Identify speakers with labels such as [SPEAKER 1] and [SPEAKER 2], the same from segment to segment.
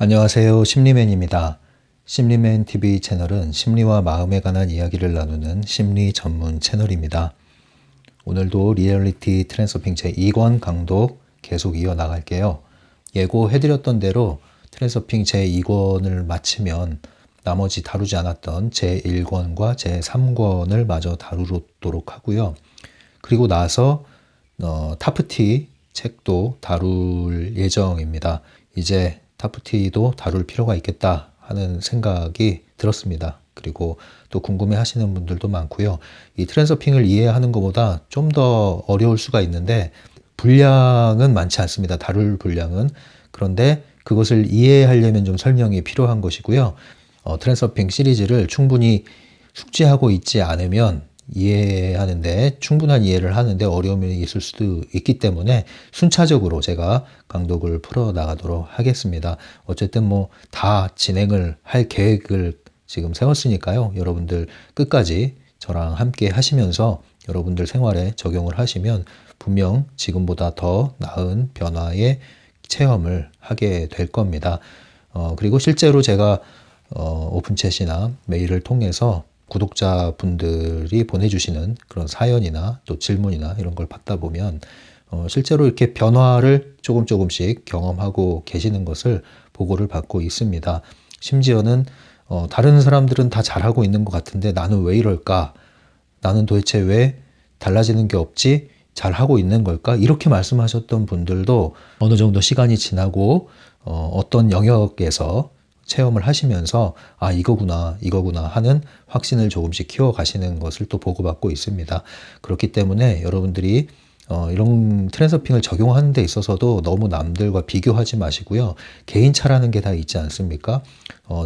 [SPEAKER 1] 안녕하세요. 심리맨입니다. 심리맨 TV 채널은 심리와 마음에 관한 이야기를 나누는 심리 전문 채널입니다. 오늘도 리얼리티 트랜서핑 제2권 강독 계속 이어나갈게요. 예고해드렸던 대로 트랜서핑 제2권을 마치면 나머지 다루지 않았던 제1권과 제3권을 마저 다루도록 하고요. 그리고 나서 타프티 책도 다룰 예정입니다. 이제 타프티도 다룰 필요가 있겠다 하는 생각이 들었습니다. 그리고 또 궁금해 하시는 분들도 많고요. 이 트랜서핑을 이해하는 것보다 좀 더 어려울 수가 있는데 분량은 많지 않습니다. 다룰 분량은. 그런데 그것을 이해하려면 좀 설명이 필요한 것이고요. 트랜서핑 시리즈를 충분히 숙지하고 있지 않으면 이해하는데 충분한 이해를 하는데 어려움이 있을 수도 있기 때문에 순차적으로 제가 강독을 풀어나가도록 하겠습니다. 어쨌든 다 진행을 할 계획을 지금 세웠으니까요. 여러분들 끝까지 저랑 함께 하시면서 여러분들 생활에 적용을 하시면 분명 지금보다 더 나은 변화의 체험을 하게 될 겁니다. 그리고 실제로 제가 오픈챗이나 메일을 통해서 구독자분들이 보내주시는 그런 사연이나 또 질문이나 이런 걸 받다 보면 실제로 이렇게 변화를 조금씩 경험하고 계시는 것을 보고를 받고 있습니다. 심지어는 다른 사람들은 다 잘하고 있는 것 같은데 나는 왜 이럴까? 나는 도대체 왜 달라지는 게 없지? 잘하고 있는 걸까? 이렇게 말씀하셨던 분들도 어느 정도 시간이 지나고 어떤 영역에서 체험을 하시면서 이거구나 하는 확신을 조금씩 키워가시는 것을 또 보고받고 있습니다. 그렇기 때문에 여러분들이 이런 트랜서핑을 적용하는 데 있어서도 너무 남들과 비교하지 마시고요. 개인차라는 게 다 있지 않습니까?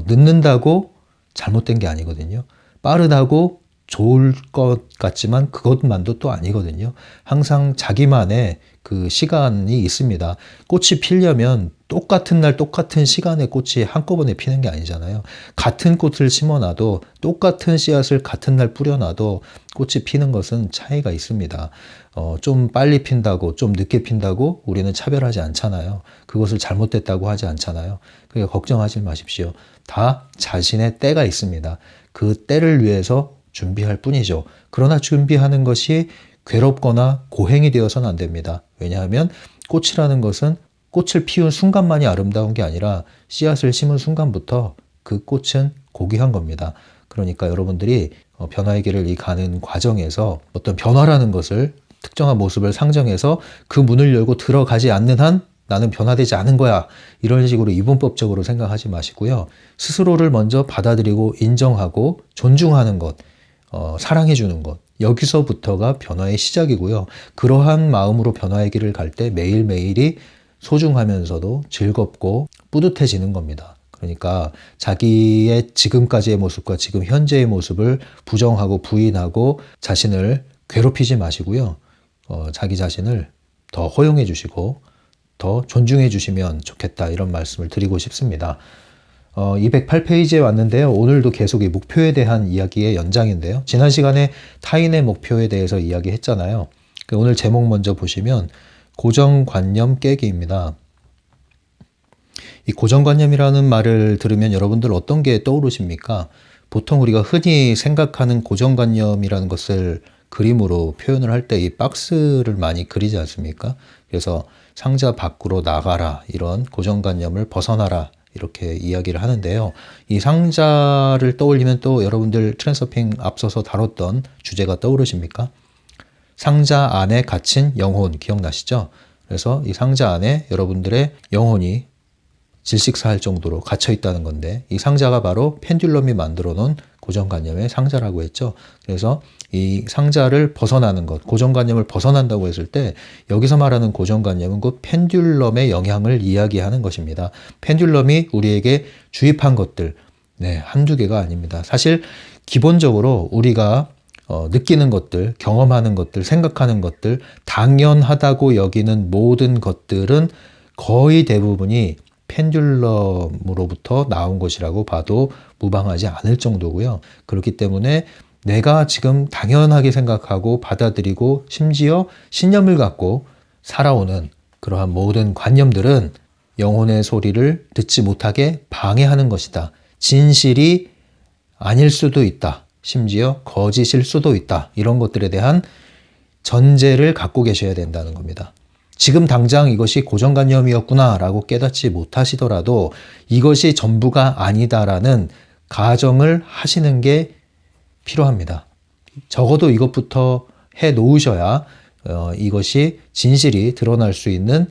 [SPEAKER 1] 늦는다고 잘못된 게 아니거든요. 빠르다고 좋을 것 같지만 그것만도 또 아니거든요. 항상 자기만의 그 시간이 있습니다. 꽃이 피려면 똑같은 날 똑같은 시간에 꽃이 한꺼번에 피는 게 아니잖아요. 같은 꽃을 심어놔도 똑같은 씨앗을 같은 날 뿌려놔도 꽃이 피는 것은 차이가 있습니다. 좀 빨리 핀다고 좀 늦게 핀다고 우리는 차별하지 않잖아요. 그것을 잘못됐다고 하지 않잖아요. 그러니까 걱정하지 마십시오. 다 자신의 때가 있습니다. 그 때를 위해서 준비할 뿐이죠. 그러나 준비하는 것이 괴롭거나 고행이 되어서는 안 됩니다. 왜냐하면 꽃이라는 것은 꽃을 피운 순간만이 아름다운 게 아니라 씨앗을 심은 순간부터 그 꽃은 고귀한 겁니다. 그러니까 여러분들이 변화의 길을 가는 과정에서 어떤 변화라는 것을 특정한 모습을 상정해서 그 문을 열고 들어가지 않는 한 나는 변화되지 않은 거야. 이런 식으로 이분법적으로 생각하지 마시고요. 스스로를 먼저 받아들이고 인정하고 존중하는 것, 사랑해 주는 것. 여기서부터가 변화의 시작이고요. 그러한 마음으로 변화의 길을 갈 때 매일매일이 소중하면서도 즐겁고 뿌듯해지는 겁니다. 그러니까 자기의 지금까지의 모습과 지금 현재의 모습을 부정하고 부인하고 자신을 괴롭히지 마시고요. 자기 자신을 더 허용해 주시고 더 존중해 주시면 좋겠다 이런 말씀을 드리고 싶습니다. 208페이지에 왔는데요. 오늘도 계속 이 목표에 대한 이야기의 연장인데요. 지난 시간에 타인의 목표에 대해서 이야기했잖아요. 오늘 제목 먼저 보시면 고정관념 깨기입니다. 이 고정관념이라는 말을 들으면 여러분들 어떤 게 떠오르십니까? 보통 우리가 흔히 생각하는 고정관념이라는 것을 그림으로 표현을 할 때 이 박스를 많이 그리지 않습니까? 그래서 상자 밖으로 나가라, 이런 고정관념을 벗어나라, 이렇게 이야기를 하는데요. 이 상자를 떠올리면 또 여러분들 트랜서핑 앞서서 다뤘던 주제가 떠오르십니까? 상자 안에 갇힌 영혼 기억나시죠? 그래서 이 상자 안에 여러분들의 영혼이 질식사할 정도로 갇혀 있다는 건데 이 상자가 바로 펜듈럼이 만들어 놓은 고정관념의 상자라고 했죠. 그래서 이 상자를 벗어나는 것, 고정관념을 벗어난다고 했을 때 여기서 말하는 고정관념은 그 펜듈럼의 영향을 이야기하는 것입니다. 펜듈럼이 우리에게 주입한 것들, 한두 개가 아닙니다. 사실 기본적으로 우리가 느끼는 것들, 경험하는 것들, 생각하는 것들, 당연하다고 여기는 모든 것들은 거의 대부분이 펜듈럼으로부터 나온 것이라고 봐도 무방하지 않을 정도고요. 그렇기 때문에 내가 지금 당연하게 생각하고 받아들이고 심지어 신념을 갖고 살아오는 그러한 모든 관념들은 영혼의 소리를 듣지 못하게 방해하는 것이다. 진실이 아닐 수도 있다. 심지어 거짓일 수도 있다. 이런 것들에 대한 전제를 갖고 계셔야 된다는 겁니다. 지금 당장 이것이 고정관념이었구나 라고 깨닫지 못하시더라도 이것이 전부가 아니다라는 가정을 하시는 게 필요합니다. 적어도 이것부터 해 놓으셔야 이것이 진실이 드러날 수 있는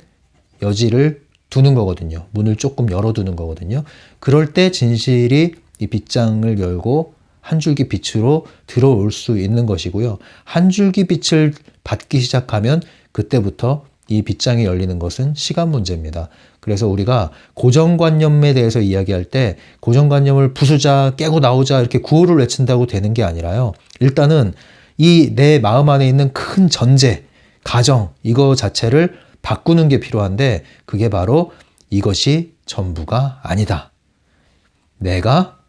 [SPEAKER 1] 여지를 두는 거거든요. 문을 조금 열어두는 거거든요. 그럴 때 진실이 이 빗장을 열고 한 줄기 빛으로 들어올 수 있는 것이고요. 한 줄기 빛을 받기 시작하면 그때부터 이 빗장이 열리는 것은 시간 문제입니다. 그래서 우리가 고정관념에 대해서 이야기할 때 고정관념을 부수자, 깨고 나오자 이렇게 구호를 외친다고 되는 게 아니라요. 일단은 이 내 마음 안에 있는 큰 전제, 가정 이거 자체를 바꾸는 게 필요한데 그게 바로 이것이 전부가 아니다. 내가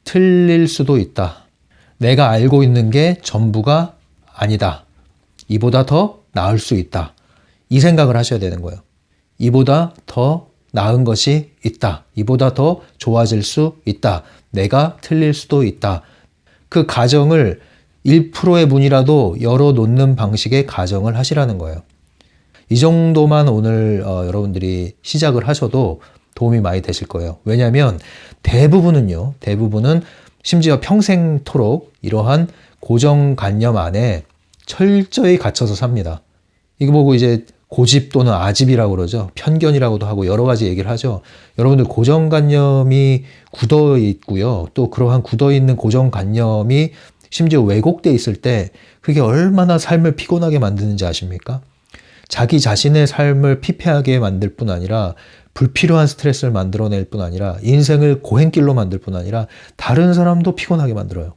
[SPEAKER 1] 틀릴 수도 있다. 내가 알고 있는 게 전부가 아니다. 이보다 더 나을 수 있다. 이 생각을 하셔야 되는 거예요. 이보다 더 나은 것이 있다. 이보다 더 좋아질 수 있다. 내가 틀릴 수도 있다. 그 가정을 1%의 문이라도 열어놓는 방식의 가정을 하시라는 거예요. 이 정도만 오늘 여러분들이 시작을 하셔도 도움이 많이 되실 거예요. 왜냐하면 대부분은 심지어 평생토록 이러한 고정관념 안에 철저히 갇혀서 삽니다. 이거 보고 이제 고집 또는 아집이라고 그러죠. 편견이라고도 하고 여러 가지 얘기를 하죠. 여러분들 고정관념이 굳어 있고요. 또 그러한 굳어 있는 고정관념이 심지어 왜곡돼 있을 때 그게 얼마나 삶을 피곤하게 만드는지 아십니까? 자기 자신의 삶을 피폐하게 만들 뿐 아니라 불필요한 스트레스를 만들어낼 뿐 아니라 인생을 고행길로 만들 뿐 아니라 다른 사람도 피곤하게 만들어요.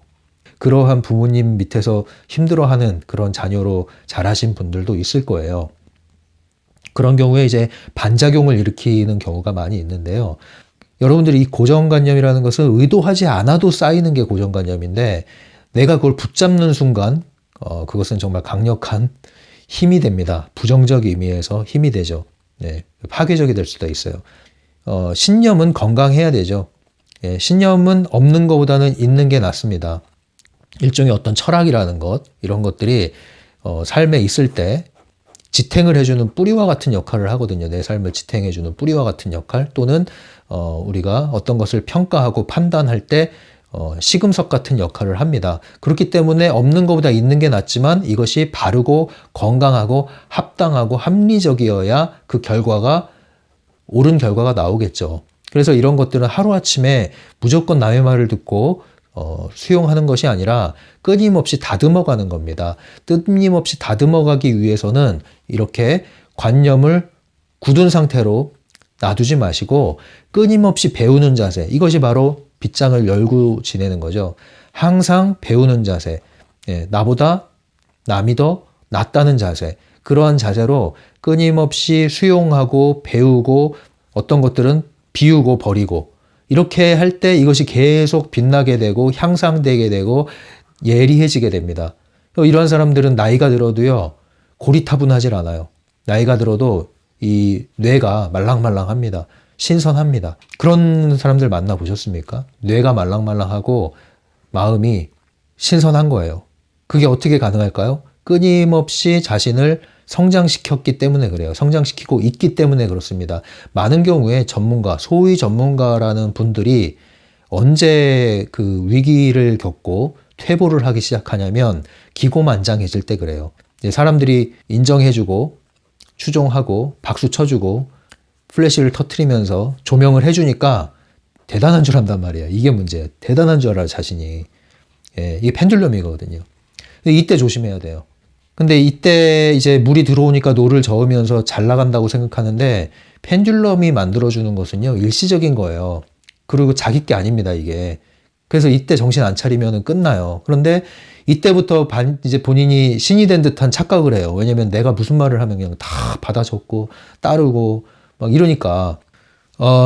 [SPEAKER 1] 그러한 부모님 밑에서 힘들어하는 그런 자녀로 자라신 분들도 있을 거예요. 그런 경우에 이제 반작용을 일으키는 경우가 많이 있는데요. 여러분들이 이 고정관념이라는 것은 의도하지 않아도 쌓이는 게 고정관념인데 내가 그걸 붙잡는 순간 그것은 정말 강력한 힘이 됩니다. 부정적 의미에서 힘이 되죠. 네, 파괴적이 될 수도 있어요. 신념은 건강해야 되죠. 예, 신념은 없는 것보다는 있는 게 낫습니다. 일종의 어떤 철학이라는 것, 이런 것들이 삶에 있을 때 지탱을 해주는 뿌리와 같은 역할을 하거든요. 내 삶을 지탱해주는 뿌리와 같은 역할 또는 우리가 어떤 것을 평가하고 판단할 때 시금석 같은 역할을 합니다. 그렇기 때문에 없는 것보다 있는 게 낫지만 이것이 바르고 건강하고 합당하고 합리적이어야 그 결과가 옳은 결과가 나오겠죠. 그래서 이런 것들은 하루아침에 무조건 남의 말을 듣고 수용하는 것이 아니라 끊임없이 다듬어가는 겁니다. 끊임없이 다듬어가기 위해서는 이렇게 관념을 굳은 상태로 놔두지 마시고 끊임없이 배우는 자세, 이것이 바로 빗장을 열고 지내는 거죠. 항상 배우는 자세, 나보다 남이 더 낫다는 자세, 그러한 자세로 끊임없이 수용하고 배우고 어떤 것들은 비우고 버리고 이렇게 할 때 이것이 계속 빛나게 되고 향상되게 되고 예리해지게 됩니다. 이런 사람들은 나이가 들어도요 고리타분하질 않아요. 나이가 들어도 이 뇌가 말랑말랑합니다. 신선합니다. 그런 사람들 만나보셨습니까? 뇌가 말랑말랑하고 마음이 신선한 거예요. 그게 어떻게 가능할까요? 끊임없이 자신을 성장시켰기 때문에 그래요. 성장시키고 있기 때문에 그렇습니다. 많은 경우에 전문가, 소위 전문가라는 분들이 언제 그 위기를 겪고 퇴보를 하기 시작하냐면 기고만장해질 때 그래요. 사람들이 인정해주고 추종하고 박수 쳐주고 플래시를 터트리면서 조명을 해주니까 대단한 줄 안단 말이에요. 이게 문제예요. 대단한 줄 알아요, 자신이. 이게 펜듈럼이거든요. 이때 조심해야 돼요. 근데 이때 이제 물이 들어오니까 노를 저으면서 잘 나간다고 생각하는데 펜듈럼이 만들어주는 것은요, 일시적인 거예요. 그리고 자기 게 아닙니다, 이게. 그래서 이때 정신 안 차리면 끝나요. 그런데 이때부터 이제 본인이 신이 된 듯한 착각을 해요. 왜냐면 내가 무슨 말을 하면 그냥 다 받아 적고 따르고 막 이러니까.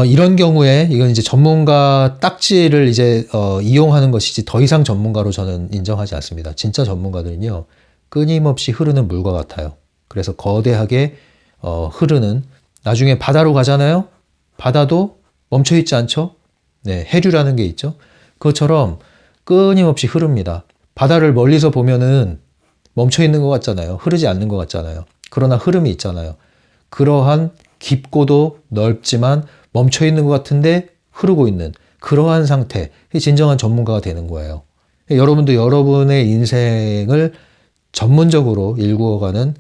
[SPEAKER 1] 이런 경우에 이건 이제 전문가 딱지를 이제 이용하는 것이지 더 이상 전문가로 저는 인정하지 않습니다. 진짜 전문가들은요, 끊임없이 흐르는 물과 같아요. 그래서 거대하게 흐르는 나중에 바다로 가잖아요. 바다도 멈춰있지 않죠. 네, 해류라는 게 있죠. 그것처럼 끊임없이 흐릅니다. 바다를 멀리서 보면은 멈춰있는 것 같잖아요. 흐르지 않는 것 같잖아요. 그러나 흐름이 있잖아요. 그러한 깊고도 넓지만 멈춰있는 것 같은데 흐르고 있는 그러한 상태, 진정한 전문가가 되는 거예요. 여러분도 여러분의 인생을 전문적으로 일구어가는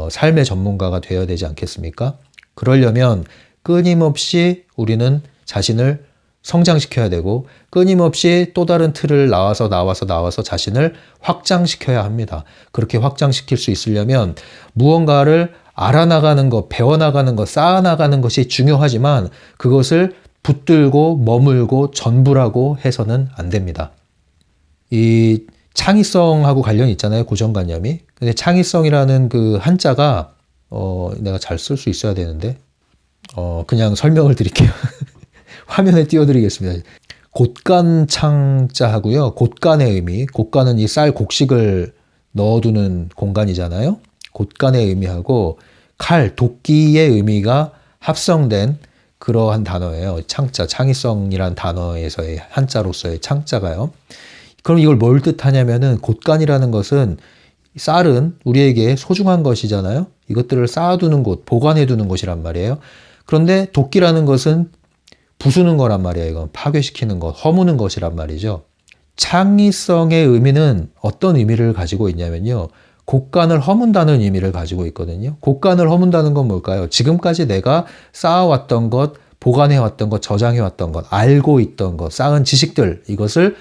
[SPEAKER 1] 삶의 전문가가 되어야 되지 않겠습니까? 그러려면 끊임없이 우리는 자신을 성장시켜야 되고 끊임없이 또 다른 틀을 나와서 자신을 확장시켜야 합니다. 그렇게 확장시킬 수 있으려면 무언가를 알아나가는 것, 배워나가는 것, 쌓아나가는 것이 중요하지만 그것을 붙들고 머물고 전부라고 해서는 안 됩니다. 이 창의성하고 관련이 있잖아요. 고정관념이. 근데 창의성이라는 그 한자가 내가 잘 쓸 수 있어야 되는데 그냥 설명을 드릴게요. 화면에 띄워드리겠습니다. 곳간창자하고요. 곳간의 의미. 곳간은 이 쌀 곡식을 넣어두는 공간이잖아요. 곳간의 의미하고 칼, 도끼의 의미가 합성된 그러한 단어예요. 창자, 창의성이란 단어에서의 한자로서의 창자가요. 그럼 이걸 뭘 뜻하냐면은 곳간이라는 것은 쌀은 우리에게 소중한 것이잖아요. 이것들을 쌓아두는 곳, 보관해두는 곳이란 말이에요. 그런데 도끼라는 것은 부수는 거란 말이에요. 이건 파괴시키는 것, 허무는 것이란 말이죠. 창의성의 의미는 어떤 의미를 가지고 있냐면요. 곳간을 허문다는 의미를 가지고 있거든요. 곳간을 허문다는 건 뭘까요? 지금까지 내가 쌓아왔던 것, 보관해왔던 것, 저장해왔던 것, 알고 있던 것, 쌓은 지식들, 이것을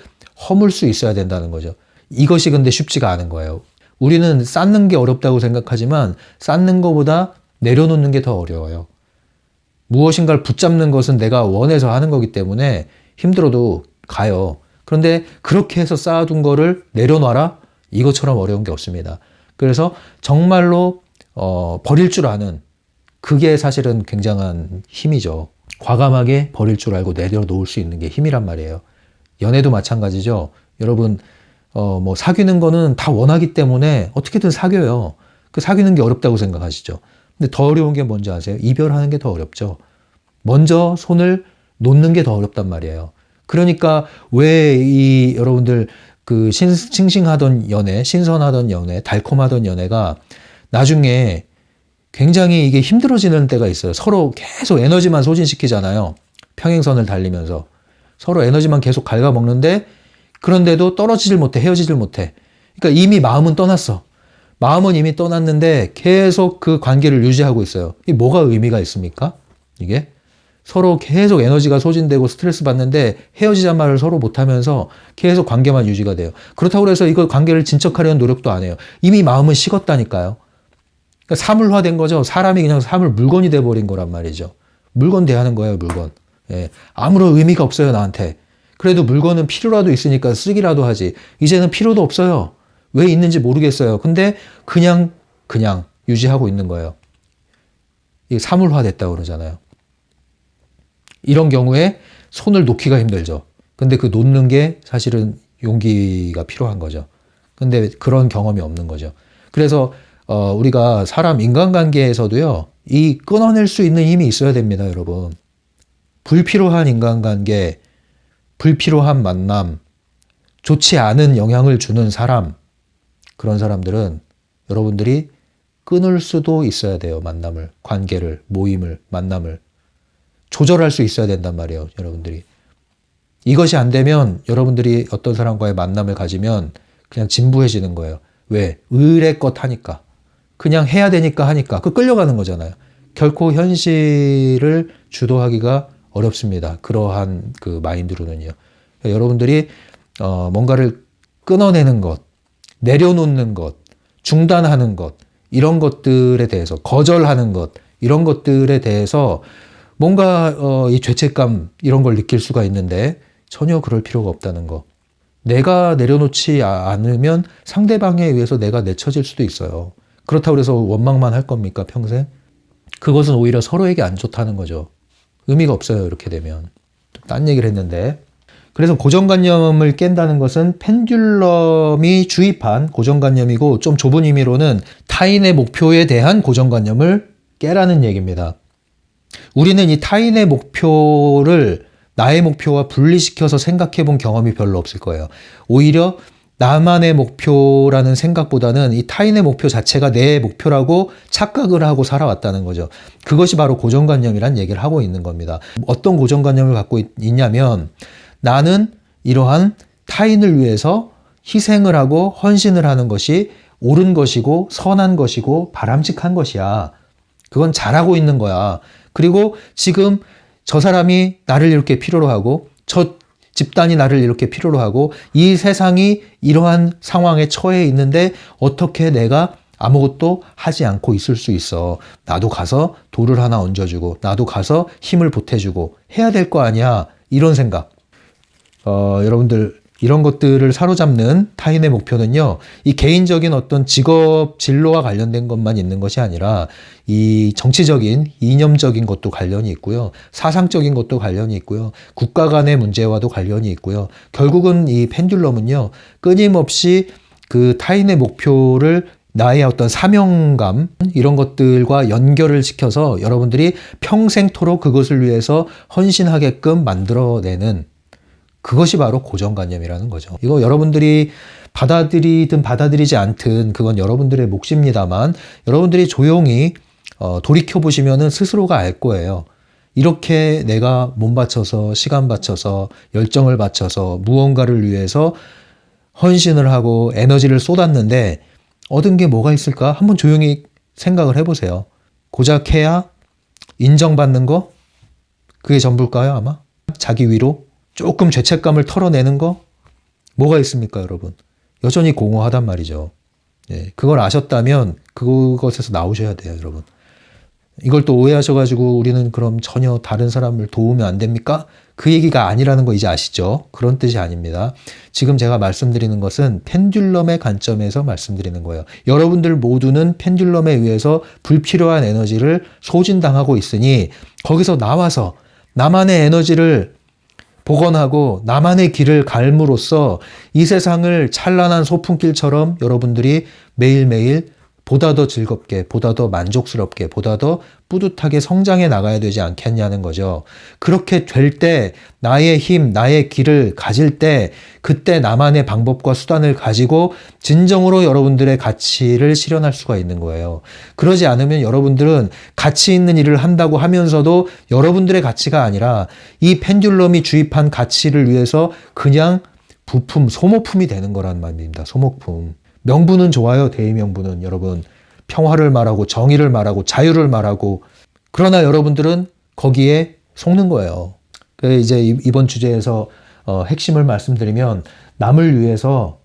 [SPEAKER 1] 허물 수 있어야 된다는 거죠. 이것이 근데 쉽지가 않은 거예요. 우리는 쌓는 게 어렵다고 생각하지만 쌓는 것보다 내려놓는 게 더 어려워요. 무엇인가를 붙잡는 것은 내가 원해서 하는 거기 때문에 힘들어도 가요. 그런데 그렇게 해서 쌓아둔 거를 내려놔라? 이것처럼 어려운 게 없습니다. 그래서 정말로 버릴 줄 아는 그게 사실은 굉장한 힘이죠. 과감하게 버릴 줄 알고 내려놓을 수 있는 게 힘이란 말이에요. 연애도 마찬가지죠. 여러분 뭐 사귀는 거는 다 원하기 때문에 어떻게든 사귀어요. 그 사귀는 게 어렵다고 생각하시죠. 근데 더 어려운 게 뭔지 아세요? 이별하는 게 더 어렵죠. 먼저 손을 놓는 게 더 어렵단 말이에요. 그러니까 왜 이 여러분들 그 싱싱하던 연애, 신선하던 연애, 달콤하던 연애가 나중에 굉장히 이게 힘들어지는 때가 있어요. 서로 계속 에너지만 소진시키잖아요. 평행선을 달리면서. 서로 에너지만 계속 갉아먹는데 그런데도 떨어지질 못해, 헤어지질 못해. 그러니까 이미 마음은 떠났어. 마음은 이미 떠났는데 계속 그 관계를 유지하고 있어요. 이게 뭐가 의미가 있습니까? 이게? 서로 계속 에너지가 소진되고 스트레스 받는데 헤어지자 말을 서로 못하면서 계속 관계만 유지가 돼요. 그렇다고 해서 이거 관계를 진척하려는 노력도 안 해요. 이미 마음은 식었다니까요. 그러니까 사물화된 거죠. 사람이 그냥 사물 물건이 돼버린 거란 말이죠. 물건 대하는 거예요, 물건. 예. 아무런 의미가 없어요, 나한테. 그래도 물건은 필요라도 있으니까 쓰기라도 하지. 이제는 필요도 없어요. 왜 있는지 모르겠어요. 근데 그냥 유지하고 있는 거예요. 이게 사물화됐다고 그러잖아요. 이런 경우에 손을 놓기가 힘들죠. 근데 그 놓는 게 사실은 용기가 필요한 거죠. 근데 그런 경험이 없는 거죠. 그래서 우리가 사람 인간관계에서도요. 이 끊어낼 수 있는 힘이 있어야 됩니다, 여러분. 불필요한 인간관계, 불필요한 만남, 좋지 않은 영향을 주는 사람, 그런 사람들은 여러분들이 끊을 수도 있어야 돼요. 만남을, 관계를, 모임을, 만남을. 조절할 수 있어야 된단 말이에요. 여러분들이. 이것이 안 되면 여러분들이 어떤 사람과의 만남을 가지면 그냥 진부해지는 거예요. 왜? 의례껏 하니까. 그냥 해야 되니까 하니까. 그 끌려가는 거잖아요. 결코 현실을 주도하기가 어렵습니다. 그러한 그 마인드로는요. 여러분들이 뭔가를 끊어내는 것, 내려놓는 것, 중단하는 것, 이런 것들에 대해서 거절하는 것, 이런 것들에 대해서 뭔가 이 죄책감 이런 걸 느낄 수가 있는데 전혀 그럴 필요가 없다는 거. 내가 내려놓지 않으면 상대방에 의해서 내가 내쳐질 수도 있어요. 그렇다고 해서 원망만 할 겁니까, 평생? 그것은 오히려 서로에게 안 좋다는 거죠. 의미가 없어요, 이렇게 되면. 딴 얘기를 했는데. 그래서 고정관념을 깬다는 것은 펜듈럼이 주입한 고정관념이고 좀 좁은 의미로는 타인의 목표에 대한 고정관념을 깨라는 얘기입니다. 우리는 이 타인의 목표를 나의 목표와 분리시켜서 생각해 본 경험이 별로 없을 거예요. 오히려 나만의 목표라는 생각보다는 이 타인의 목표 자체가 내 목표라고 착각을 하고 살아왔다는 거죠. 그것이 바로 고정관념이란 얘기를 하고 있는 겁니다. 어떤 고정관념을 갖고 있냐면 나는 이러한 타인을 위해서 희생을 하고 헌신을 하는 것이 옳은 것이고 선한 것이고 바람직한 것이야. 그건 잘하고 있는 거야. 그리고 지금 저 사람이 나를 이렇게 필요로 하고 저 집단이 나를 이렇게 필요로 하고 이 세상이 이러한 상황에 처해 있는데 어떻게 내가 아무것도 하지 않고 있을 수 있어. 나도 가서 돌을 하나 얹어주고 나도 가서 힘을 보태주고 해야 될 거 아니야. 이런 생각. 여러분들 이런 것들을 사로잡는 타인의 목표는요, 이 개인적인 어떤 직업 진로와 관련된 것만 있는 것이 아니라 이 정치적인, 이념적인 것도 관련이 있고요, 사상적인 것도 관련이 있고요, 국가 간의 문제와도 관련이 있고요. 결국은 이 펜듈럼은요, 끊임없이 그 타인의 목표를 나의 어떤 사명감, 이런 것들과 연결을 시켜서 여러분들이 평생토록 그것을 위해서 헌신하게끔 만들어내는 그것이 바로 고정관념이라는 거죠. 이거 여러분들이 받아들이든 받아들이지 않든 그건 여러분들의 몫입니다만 여러분들이 조용히 돌이켜보시면 스스로가 알 거예요. 이렇게 내가 몸 바쳐서 시간 바쳐서 열정을 바쳐서 무언가를 위해서 헌신을 하고 에너지를 쏟았는데 얻은 게 뭐가 있을까? 한번 조용히 생각을 해보세요. 고작 해야 인정받는 거? 그게 전부일까요, 아마? 자기 위로? 조금 죄책감을 털어내는 거? 뭐가 있습니까, 여러분? 여전히 공허하단 말이죠. 예, 그걸 아셨다면 그것에서 나오셔야 돼요, 여러분. 이걸 또 오해하셔가지고 우리는 그럼 전혀 다른 사람을 도우면 안 됩니까? 그 얘기가 아니라는 거 이제 아시죠? 그런 뜻이 아닙니다. 지금 제가 말씀드리는 것은 펜듈럼의 관점에서 말씀드리는 거예요. 여러분들 모두는 펜듈럼에 의해서 불필요한 에너지를 소진당하고 있으니 거기서 나와서 나만의 에너지를 복원하고 나만의 길을 갈므로써 이 세상을 찬란한 소풍길처럼 여러분들이 매일매일 보다 더 즐겁게, 보다 더 만족스럽게, 보다 더 뿌듯하게 성장해 나가야 되지 않겠냐는 거죠. 그렇게 될 때, 나의 힘, 나의 길을 가질 때, 그때 나만의 방법과 수단을 가지고 진정으로 여러분들의 가치를 실현할 수가 있는 거예요. 그러지 않으면 여러분들은 가치 있는 일을 한다고 하면서도 여러분들의 가치가 아니라 이 펜듈럼이 주입한 가치를 위해서 그냥 부품, 소모품이 되는 거란 말입니다. 소모품. 명분은 좋아요. 대의명분은 여러분 평화를 말하고 정의를 말하고 자유를 말하고 그러나 여러분들은 거기에 속는 거예요. 이제 이번 주제에서 핵심을 말씀드리면 남을 위해서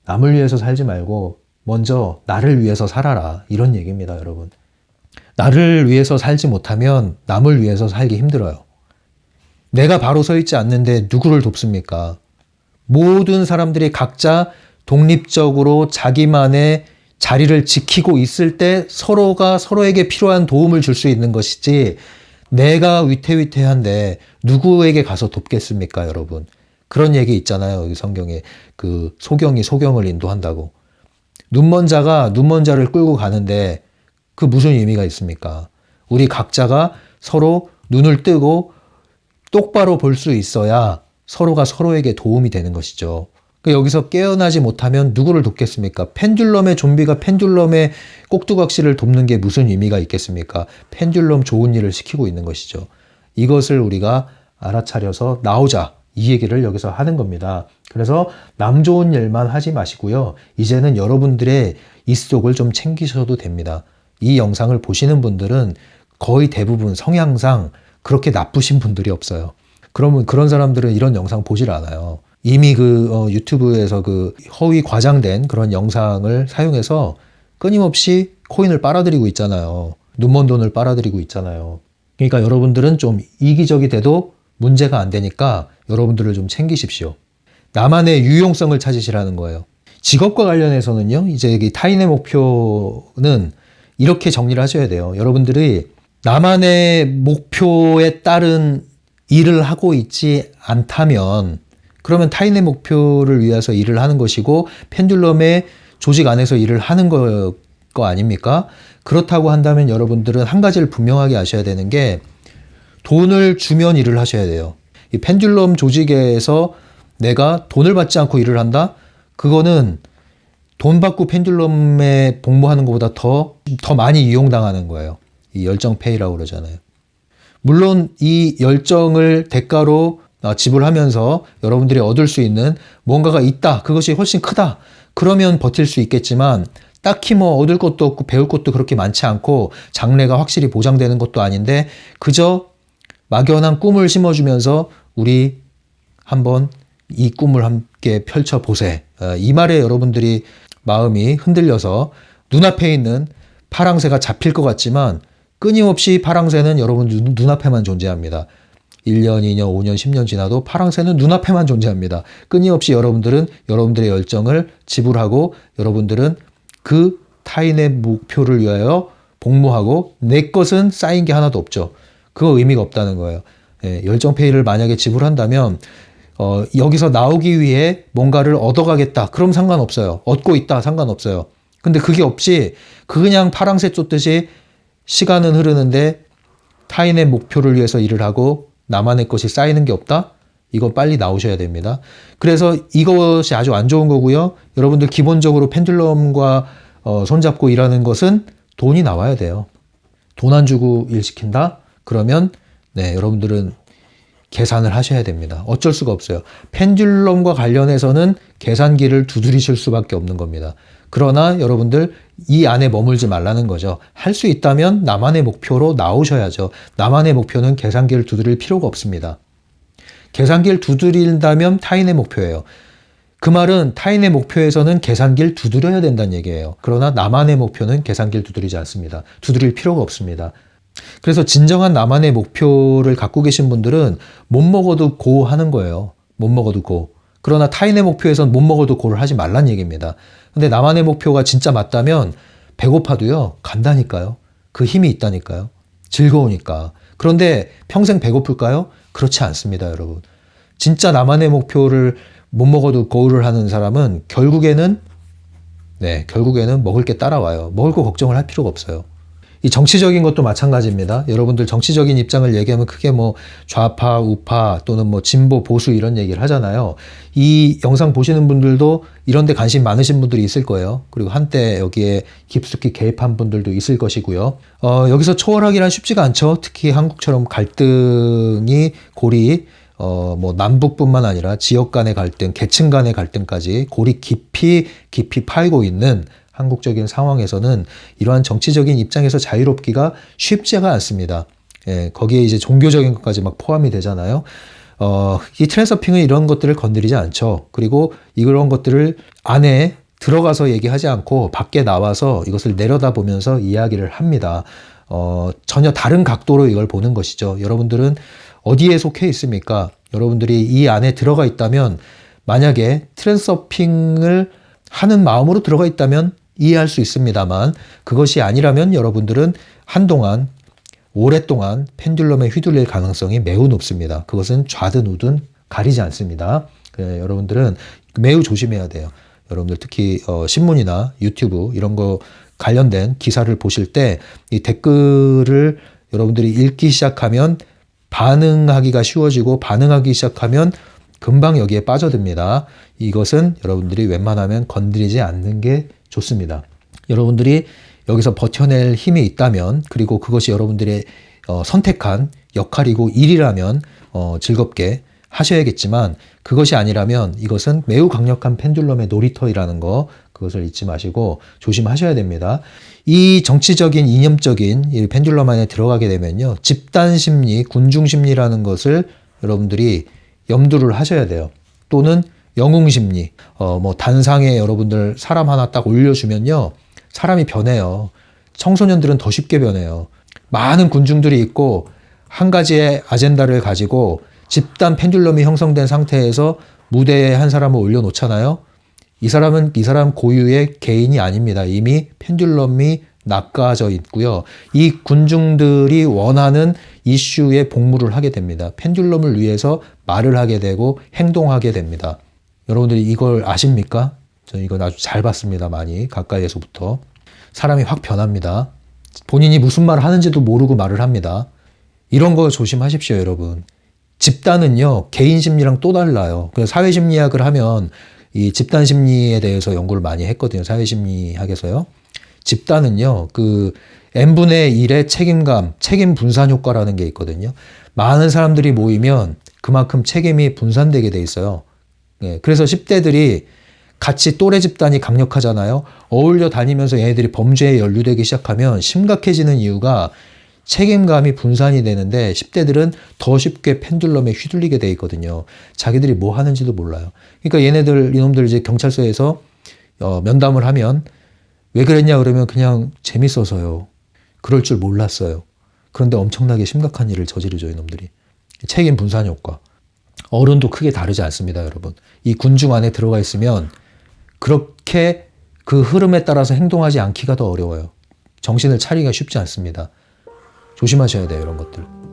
[SPEAKER 1] 살지 말고 먼저 나를 위해서 살아라 이런 얘기입니다, 여러분. 나를 위해서 살지 못하면 남을 위해서 살기 힘들어요. 내가 바로 서 있지 않는데 누구를 돕습니까? 모든 사람들이 각자 독립적으로 자기만의 자리를 지키고 있을 때 서로가 서로에게 필요한 도움을 줄 수 있는 것이지 내가 위태위태한데 누구에게 가서 돕겠습니까, 여러분? 그런 얘기 있잖아요. 여기 성경에 그 소경이 소경을 인도한다고. 눈먼 자가 눈먼 자를 끌고 가는데 그 무슨 의미가 있습니까? 우리 각자가 서로 눈을 뜨고 똑바로 볼 수 있어야 서로가 서로에게 도움이 되는 것이죠. 여기서 깨어나지 못하면 누구를 돕겠습니까? 펜듈럼의 좀비가 펜듈럼의 꼭두각시를 돕는 게 무슨 의미가 있겠습니까? 펜듈럼 좋은 일을 시키고 있는 것이죠. 이것을 우리가 알아차려서 나오자. 이 얘기를 여기서 하는 겁니다. 그래서 남 좋은 일만 하지 마시고요. 이제는 여러분들의 입속을 좀 챙기셔도 됩니다. 이 영상을 보시는 분들은 거의 대부분 성향상 그렇게 나쁘신 분들이 없어요. 그러면 그런 사람들은 이런 영상 보질 않아요. 이미 유튜브에서 허위 과장된 그런 영상을 사용해서 끊임없이 코인을 빨아들이고 있잖아요. 눈먼 돈을 빨아들이고 있잖아요. 그러니까 여러분들은 좀 이기적이 돼도 문제가 안 되니까 여러분들을 좀 챙기십시오. 나만의 유용성을 찾으시라는 거예요. 직업과 관련해서는요, 이제 타인의 목표는 이렇게 정리를 하셔야 돼요. 여러분들이 나만의 목표에 따른 일을 하고 있지 않다면 그러면 타인의 목표를 위해서 일을 하는 것이고 펜듈럼의 조직 안에서 일을 하는 거 아닙니까? 그렇다고 한다면 여러분들은 한 가지를 분명하게 아셔야 되는 게 돈을 주면 일을 하셔야 돼요. 이 펜듈럼 조직에서 내가 돈을 받지 않고 일을 한다? 그거는 돈 받고 펜듈럼에 복무하는 것보다 더 많이 이용당하는 거예요. 이 열정 페이라고 그러잖아요. 물론 이 열정을 대가로 지불하면서 여러분들이 얻을 수 있는 뭔가가 있다. 그것이 훨씬 크다. 그러면 버틸 수 있겠지만 딱히 뭐 얻을 것도 없고 배울 것도 그렇게 많지 않고 장래가 확실히 보장되는 것도 아닌데 그저 막연한 꿈을 심어주면서 우리 한번 이 꿈을 함께 펼쳐보세. 이 말에 여러분들이 마음이 흔들려서 눈앞에 있는 파랑새가 잡힐 것 같지만 끊임없이 파랑새는 여러분 눈앞에만 존재합니다. 1년, 2년, 5년, 10년 지나도 파랑새는 눈앞에만 존재합니다. 끊임없이 여러분들은 여러분들의 열정을 지불하고 여러분들은 그 타인의 목표를 위하여 복무하고 내 것은 쌓인 게 하나도 없죠. 그거 의미가 없다는 거예요. 열정페이를 만약에 지불한다면 여기서 나오기 위해 뭔가를 얻어가겠다. 그럼 상관없어요. 얻고 있다. 상관없어요. 근데 그게 없이 그냥 파랑새 쫓듯이 시간은 흐르는데 타인의 목표를 위해서 일을 하고 나만의 것이 쌓이는 게 없다? 이거 빨리 나오셔야 됩니다. 그래서 이것이 아주 안 좋은 거고요. 여러분들 기본적으로 펜듈럼과 손잡고 일하는 것은 돈이 나와야 돼요. 돈 안 주고 일 시킨다? 그러면 여러분들은 계산을 하셔야 됩니다. 어쩔 수가 없어요. 펜듈럼과 관련해서는 계산기를 두드리실 수밖에 없는 겁니다. 그러나 여러분들 이 안에 머물지 말라는 거죠. 할 수 있다면 나만의 목표로 나오셔야죠. 나만의 목표는 계산기를 두드릴 필요가 없습니다. 계산기를 두드린다면 타인의 목표예요. 그 말은 타인의 목표에서는 계산기를 두드려야 된다는 얘기예요. 그러나 나만의 목표는 계산기를 두드리지 않습니다. 두드릴 필요가 없습니다. 그래서 진정한 나만의 목표를 갖고 계신 분들은 못 먹어도 고 하는 거예요. 못 먹어도 고. 그러나 타인의 목표에선 못 먹어도 고를 하지 말란 얘기입니다. 근데 나만의 목표가 진짜 맞다면 배고파도요, 간다니까요. 그 힘이 있다니까요. 즐거우니까. 그런데 평생 배고플까요? 그렇지 않습니다, 여러분. 진짜 나만의 목표를 못 먹어도 고를 하는 사람은 결국에는 먹을 게 따라와요. 먹을 거 걱정을 할 필요가 없어요. 이 정치적인 것도 마찬가지입니다. 여러분들 정치적인 입장을 얘기하면 크게 뭐 좌파, 우파 또는 뭐 진보, 보수 이런 얘기를 하잖아요. 이 영상 보시는 분들도 이런 데 관심 많으신 분들이 있을 거예요. 그리고 한때 여기에 깊숙이 개입한 분들도 있을 것이고요. 여기서 초월하기란 쉽지가 않죠. 특히 한국처럼 갈등이 골이 뭐 남북뿐만 아니라 지역 간의 갈등, 계층 간의 갈등까지 골이 깊이 파이고 있는 한국적인 상황에서는 이러한 정치적인 입장에서 자유롭기가 쉽지가 않습니다. 거기에 이제 종교적인 것까지 막 포함이 되잖아요. 이 트랜서핑은 이런 것들을 건드리지 않죠. 그리고 이런 것들을 안에 들어가서 얘기하지 않고 밖에 나와서 이것을 내려다보면서 이야기를 합니다. 전혀 다른 각도로 이걸 보는 것이죠. 여러분들은 어디에 속해 있습니까? 여러분들이 이 안에 들어가 있다면 만약에 트랜서핑을 하는 마음으로 들어가 있다면 이해할 수 있습니다만 그것이 아니라면 여러분들은 한동안 오랫동안 펜듈럼에 휘둘릴 가능성이 매우 높습니다. 그것은 좌든 우든 가리지 않습니다. 여러분들은 매우 조심해야 돼요. 여러분들 특히 신문이나 유튜브 이런 거 관련된 기사를 보실 때 이 댓글을 여러분들이 읽기 시작하면 반응하기가 쉬워지고 반응하기 시작하면 금방 여기에 빠져듭니다. 이것은 여러분들이 웬만하면 건드리지 않는 게 좋습니다. 여러분들이 여기서 버텨낼 힘이 있다면 그리고 그것이 여러분들의 선택한 역할이고 일이라면 즐겁게 하셔야겠지만 그것이 아니라면 이것은 매우 강력한 펜듈럼의 놀이터이라는 거 그것을 잊지 마시고 조심하셔야 됩니다. 이 정치적인 이념적인 이 펜듈럼 안에 들어가게 되면요. 집단 심리, 군중 심리라는 것을 여러분들이 염두를 하셔야 돼요. 또는 영웅 심리, 뭐 단상에 여러분들 사람 하나 딱 올려주면요. 사람이 변해요. 청소년들은 더 쉽게 변해요. 많은 군중들이 있고 한 가지의 아젠다를 가지고 집단 펜듈럼이 형성된 상태에서 무대에 한 사람을 올려놓잖아요. 이 사람 고유의 개인이 아닙니다. 이미 펜듈럼이 낚아져 있고요. 이 군중들이 원하는 이슈에 복무를 하게 됩니다. 펜듈럼을 위해서 말을 하게 되고 행동하게 됩니다. 여러분들이 이걸 아십니까? 저는 이걸 아주 잘 봤습니다. 많이 가까이에서부터. 사람이 확 변합니다. 본인이 무슨 말을 하는지도 모르고 말을 합니다. 이런 거 조심하십시오, 여러분. 집단은요, 개인 심리랑 또 달라요. 그래서 사회심리학을 하면 이 집단 심리에 대해서 연구를 많이 했거든요. 사회심리학에서요. 집단은요, 그 n분의 1의 책임감, 책임 분산 효과라는 게 있거든요. 많은 사람들이 모이면 그만큼 책임이 분산되게 돼 있어요. 예, 그래서 10대들이 같이 또래 집단이 강력하잖아요. 어울려 다니면서 얘네들이 범죄에 연루되기 시작하면 심각해지는 이유가 책임감이 분산이 되는데 10대들은 더 쉽게 펜듈럼에 휘둘리게 돼 있거든요. 자기들이 뭐 하는지도 몰라요. 그러니까 얘네들, 이놈들 이제 경찰서에서 면담을 하면 왜 그랬냐 그러면 그냥 재밌어서요. 그럴 줄 몰랐어요. 그런데 엄청나게 심각한 일을 저지르죠, 이놈들이. 책임 분산 효과. 어른도 크게 다르지 않습니다, 여러분. 이 군중 안에 들어가 있으면 그렇게 그 흐름에 따라서 행동하지 않기가 더 어려워요. 정신을 차리기가 쉽지 않습니다. 조심하셔야 돼요, 이런 것들.